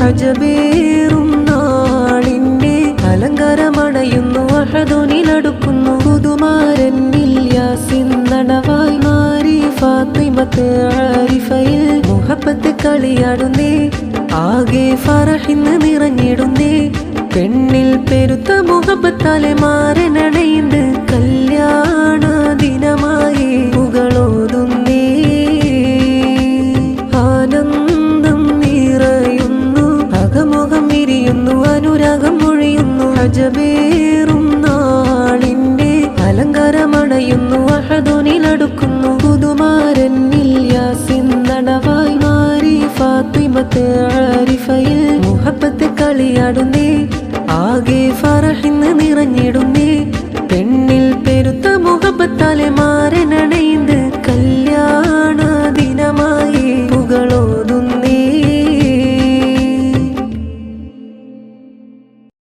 അജബേറും നാളിന്റെ അലങ്കാരമണയുന്നു അഹദുനിലടുക്കുന്നു പുതുമാരന്നിൽ യാസിൻ നടവായി മാറി ഫാത്തിമത്ത് ആരിഫയിൽ മുഹബത്ത് കളിയാടുന്നേ ആകെ ഫറഹിന്ന് നിറഞ്ഞിടുന്നേ പെണ്ണിൽ പെരുത്ത മുഹബത്താലെ മാറനട